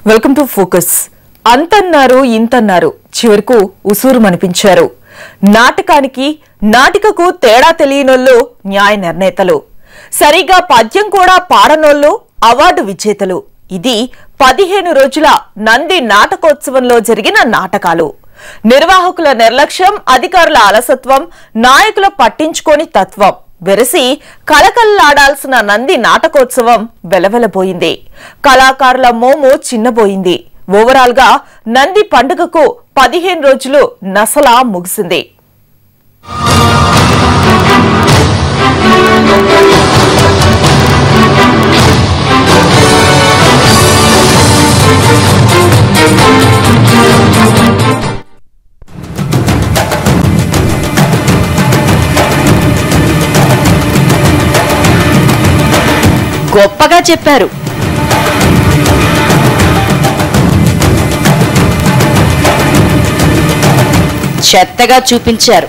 Welcome to focus. అంతన్నారు ఇంతన్నారు, చివరకు ఉసూరు మనిపించారు. నాటకానికి నాటికకు తేడా తెలియనోళ్ళు న్యాయ నిర్ణేతలు, సరిగా పద్యం కూడా పాడనోళ్ళు అవార్డు విజేతలు. ఇది 15 రోజుల నంది నాటకోత్సవంలో జరిగిన నాటకాలు. నిర్వాహకుల నిర్లక్ష్యం, అధికారుల అలసత్వం, నాయకుల పట్టించుకోని తత్వం వెరసి కలకల్లాడాల్సిన నంది నాటకోత్సవం వెలవెలబోయింది. కళాకారుల మోము చిన్నబోయింది. ఓవరాల్ గా నంది పండుగకు 15 రోజులు నసలా ముగిసింది. గొప్పగా చెప్పారు. చెత్తగా చూపించారు.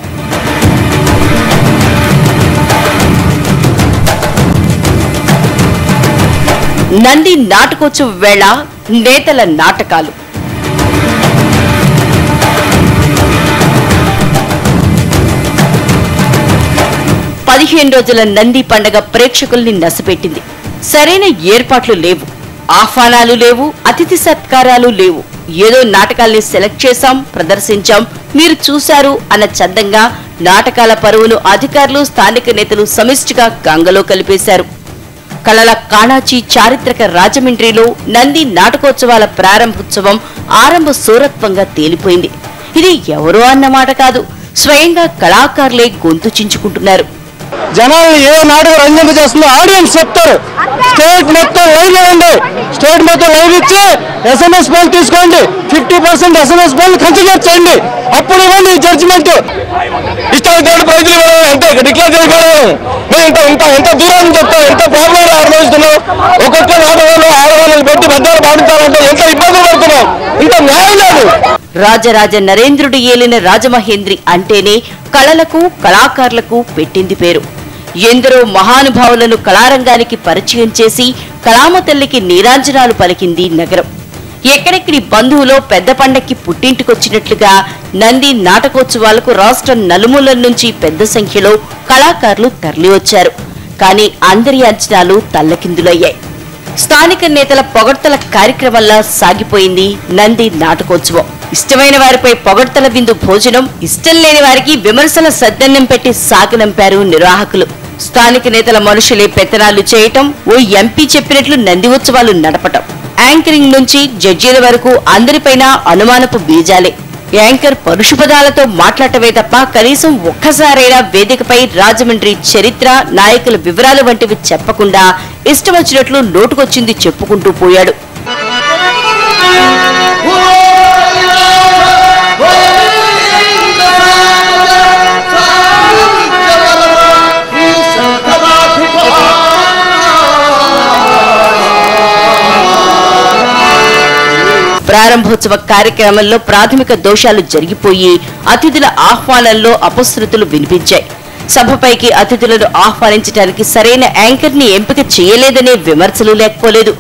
నంది నాటకోత్సవ వేళ నేతల నాటకాలు. పదిహేను రోజుల నంది పండగ ప్రేక్షకుల్ని నసపెట్టింది. సరైన ఏర్పాట్లు లేవు, ఆహ్వానాలు లేవు, అతిథి సత్కారాలు లేవు. ఏదో నాటకాల్ని సెలెక్ట్ చేశాం, ప్రదర్శించాం, మీరు చూశారు అన్న చందంగా నాటకాల పరువును అధికారులు, స్థానిక నేతలు సమిష్టిగా గంగలో కలిపేశారు. కళల కాణాచి చారిత్రక రాజమండ్రిలో నంది నాటకోత్సవాల ప్రారంభోత్సవం ఆరంభ సూరత్వంగా తేలిపోయింది. ఇది ఎవరో అన్నమాట కాదు, స్వయంగా కళాకారులే గొంతు చించుకుంటున్నారు. జనాలు ఏ నాటకం రంజింప చేస్తుందో ఆడియన్స్ చెప్తారు. స్టేట్ మొత్తం లైవ్ ఇవ్వండి, స్టేట్ మొత్తం లైవ్ ఇచ్చి SMS బిల్ తీసుకోండి, 50% SMS బిల్ కన్సిడర్ చేయండి, అప్పుడు ఇవ్వండి జడ్జిమెంట్. ఇష్టమైన ప్రజలు అంటే డిక్లేర్ చేసుకోవడం ఎంత దూరం చెప్తాం, ఎంత ప్రాబ్లం అనుభవిస్తున్నాం. ఒక్కొక్క నాటకంలో ఆడవాళ్ళని పెట్టి పెద్దలు పాటించాలంటే ఎంత ఇబ్బందులు పడుతున్నాం, ఇంత న్యాయం లేదు. రాజరాజ నరేంద్రుడు ఏలిన రాజమహేంద్రి అంటేనే కళలకు, కళాకారులకు పెట్టింది పేరు. ఎందరో మహానుభావులను కళారంగానికి పరిచయం చేసి కళామ తల్లికి నీరాంజనాలు పలికింది నగరం. ఎక్కడెక్కడి బంధువులో పెద్ద పండక్కి పుట్టింటికొచ్చినట్లుగా నంది నాటకోత్సవాలకు రాష్ట్రం నలుమూలల నుంచి పెద్ద సంఖ్యలో కళాకారులు తరలివచ్చారు. కానీ అందరి అంచనాలు తల్లకిందులయ్యాయి. స్థానిక నేతల పొగడ్తల కార్యక్రమంలా సాగిపోయింది నంది నాటకోత్సవం. ఇష్టమైన వారిపై పొగడ్తల విందు భోజనం, ఇష్టం లేని వారికి విమర్శల సద్దన్నం పెట్టి సాగనంపారు నిర్వాహకులు. స్థానిక నేతల మనుషులే పెత్తనాలు చేయటం, ఓ ఎంపీ చెప్పినట్లు నంది ఉత్సవాలు నడపటం, యాంకరింగ్ నుంచి జడ్జీల వరకు అందరిపైన అనుమానపు బీజాలే. యాంకర్ పరుషపదాలతో మాట్లాడటమే తప్ప కనీసం ఒక్కసారైనా వేదికపై రాజమండ్రి చరిత్ర, నాయకుల వివరాలు వంటివి చెప్పకుండా ఇష్టం వచ్చినట్లు నోటుకొచ్చింది చెప్పుకుంటూ పోయాడు. ప్రారంభోత్సవ కార్యక్రమంలో ప్రాథమిక దోషాలు జరిగిపోయి అతిథుల ఆహ్వానంలో అపశృతులు వినిపించాయి. సభపైకి అతిథులను ఆహ్వానించడానికి సరైన యాంకర్ ని ఎంపిక చేయలేదనే విమర్శలు లేకపోలేదు.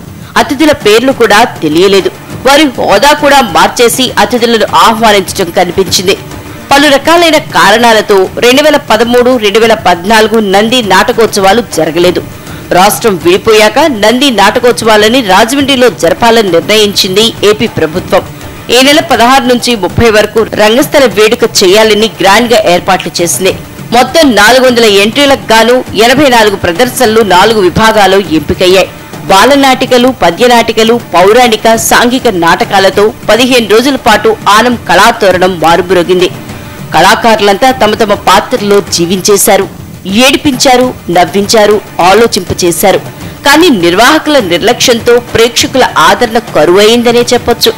అతిథుల పేర్లు కూడా తెలియలేదు. వారి హోదా కూడా మార్చేసి అతిథులను ఆహ్వానించడం కనిపించింది. పలు రకాలైన కారణాలతో 2013, 2014 నంది నాటకోత్సవాలు జరగలేదు. రాష్ట్రం విడిపోయాక నంది నాటకోత్సవాలని రాజమండ్రిలో జరపాలని నిర్ణయించింది ఏపీ ప్రభుత్వం. ఈ నెల 16 నుంచి 30 వరకు రంగస్థల వేడుక చేయాలని గ్రాండ్ గా ఏర్పాట్లు చేసింది. మొత్తం 400 ఎంట్రీలకు గాను 84 ప్రదర్శనలు 4 విభాగాల్లో ఎంపికయ్యాయి. బాలనాటికలు, పద్యనాటికలు, పౌరాణిక, సాంఘిక నాటకాలతో 15 రోజుల పాటు ఆనం కళాతోరణం మారుమ్రోగింది. కళాకారులంతా తమ తమ పాత్రలో జీవించేశారు, ఏడిపించారు, నవ్వించారు, ఆలోచింపచేశారు. కానీ నిర్వాహకుల నిర్లక్ష్యంతో ప్రేక్షకుల ఆదరణ కరువైందనే చెప్పొచ్చు.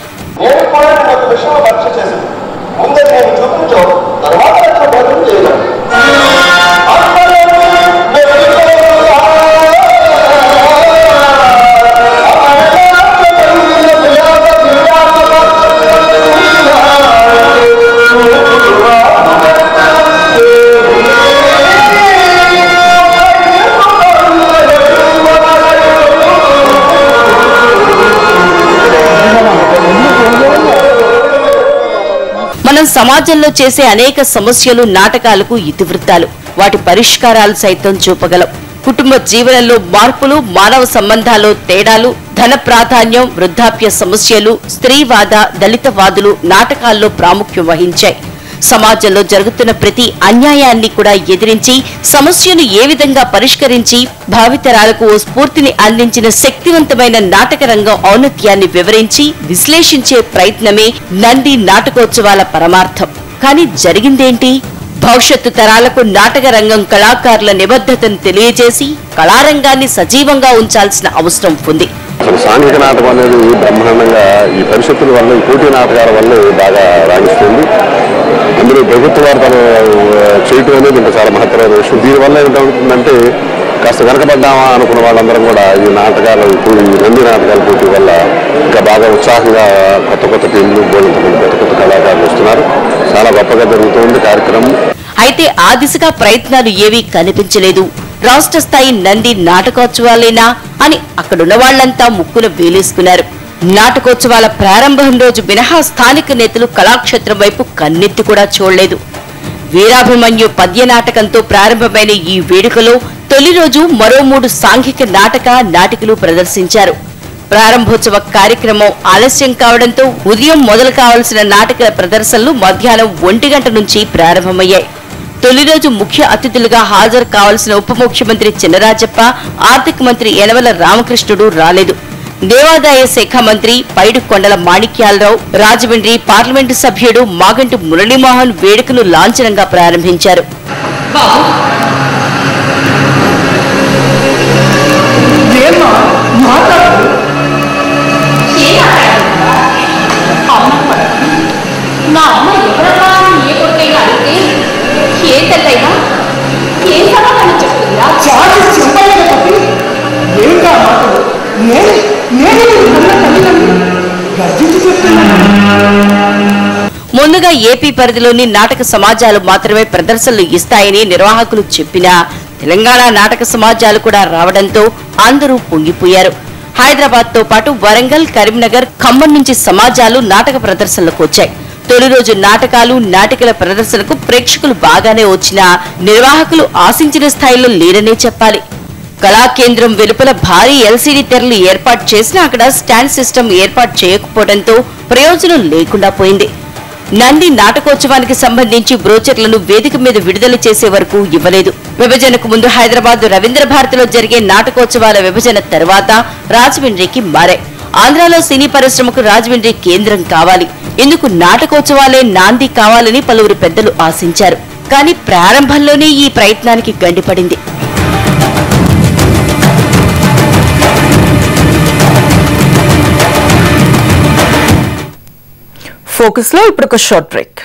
మనం సమాజంలో చేసే అనేక సమస్యలు నాటకాలకు ఇతివృత్తాలు. వాటి పరిష్కారాలు సైతం చూపగలం. కుటుంబ జీవనంలో మార్పులు, మానవ సంబంధాల్లో తేడాలు, ధన ప్రాధాన్యం, వృద్ధాప్య సమస్యలు, స్త్రీవాద, దళితవాదులు నాటకాల్లో ప్రాముఖ్యం వహించాయి. సమాజంలో జరుగుతున్న ప్రతి అన్యాయాన్ని కూడా ఎదిరించి సమస్యను ఏ విధంగా పరిష్కరించి భావితరాలకు ఓ స్ఫూర్తిని అందించిన శక్తివంతమైన నాటక రంగం ఔన్నత్యాన్ని వివరించి విశ్లేషించే ప్రయత్నమే నంది నాటకోత్సవాల పరమార్థం. కానీ జరిగిందేంటి? భవిష్యత్తు తరాలకు నాటక రంగం కళాకారుల నిబద్ధతను తెలియజేసి కళారంగాన్ని సజీవంగా ఉంచాల్సిన అవసరం ఉంది. సాంఘిక నాటకం అనేది బ్రహ్మాండంగా ఈ పరిషత్తుల వల్ల, ఈ పోటీ నాటకాల వల్ల బాగా రాణిస్తుంది. అందులో ప్రభుత్వ వారు చేయటం అనేది ఇంకా చాలా మహత్తరమైన విషయం. దీనివల్ల ఏంటవుతుందంటే కాస్త వెనకబడ్డామా అనుకున్న వాళ్ళందరం కూడా ఈ నాటకాలు, ఇప్పుడు ఈ నంది నాటకాల పోటీ వల్ల ఇంకా బాగా ఉత్సాహంగా కొత్త కొత్త టీంలు, కొత్త కొత్త కళాకారులు వస్తున్నారు. చాలా గొప్పగా జరుగుతుంది కార్యక్రమం. అయితే ఆ దిశగా ప్రయత్నాలు ఏవీ కనిపించలేదు. రాష్ట్ర స్థాయి నంది నాటకోత్సవాలేనా అని అక్కడున్న వాళ్లంతా ముక్కున వేలేసుకున్నారు. నాటకోత్సవాల ప్రారంభం రోజు మినహా స్థానిక నేతలు కళాక్షేత్రం వైపు కన్నెత్తి కూడా చూడలేదు. వీరాభిమన్యు పద్య నాటకంతో ప్రారంభమైన ఈ వేడుకలో తొలి రోజు మరో 3 సాంఘిక నాటికలు ప్రదర్శించారు. ప్రారంభోత్సవ కార్యక్రమం ఆలస్యం కావడంతో ఉదయం మొదలు కావాల్సిన నాటకాల ప్రదర్శనలు మధ్యాహ్నం 1 గంట నుంచి ప్రారంభమయ్యాయి. తొలి రోజు ముఖ్య అతిథులుగా హాజరు కావాల్సిన ఉప ముఖ్యమంత్రి చినరాజప్ప, ఆర్థిక మంత్రి యనమల రామకృష్ణుడు రాలేదు. దేవాదాయ శాఖ మంత్రి పైడు కొండల మాణిక్యాలరావు, రాజమండ్రి పార్లమెంటు సభ్యుడు మాగంటి మురళీమోహన్ వేడుకను లాంఛనంగా ప్రారంభించారు. ముందుగా ఏపీ పరిధిలోని నాటక సమాజాలు మాత్రమే ప్రదర్శనలు ఇస్తాయని నిర్వాహకులు చెప్పినా తెలంగాణ నాటక సమాజాలు కూడా రావడంతో అందరూ పొంగిపోయారు. హైదరాబాద్ తో పాటు వరంగల్, కరీంనగర్, ఖమ్మం నుంచి సమాజాలు నాటక ప్రదర్శనలకు వచ్చాయి. తొలి రోజు నాటకాలు, నాటికల ప్రదర్శనకు ప్రేక్షకులు బాగానే వచ్చినా నిర్వాహకులు ఆశించిన స్థాయిలో లేరనే చెప్పాలి. కళాకేంద్రం వెలుపల భారీ ఎల్సీడీ తెరలు ఏర్పాటు చేసినా అక్కడ స్టాండ్ సిస్టమ్ ఏర్పాటు చేయకపోవడంతో ప్రయోజనం లేకుండా పోయింది. నంది నాటకోత్సవానికి సంబంధించి బ్రోచర్లను వేదిక మీద విడుదల చేసే వరకు ఇవ్వలేదు. విభజనకు ముందు హైదరాబాద్ రవీంద్ర భారతిలో జరిగే నాటకోత్సవాల విభజన తర్వాత రాజమండ్రికి మారాయి. ఆంధ్రాలో సినీ పరిశ్రమకు రాజమండ్రి కేంద్రం కావాలి, ఇందుకు నాటకోత్సవాలే నాంది కావాలని పలువురు పెద్దలు ఆశించారు. కానీ ప్రారంభంలోనే ఈ ప్రయత్నానికి గండిపడింది. ఫోకస్ లో ఇప్పుడు ఒక షార్ట్ బ్రేక్.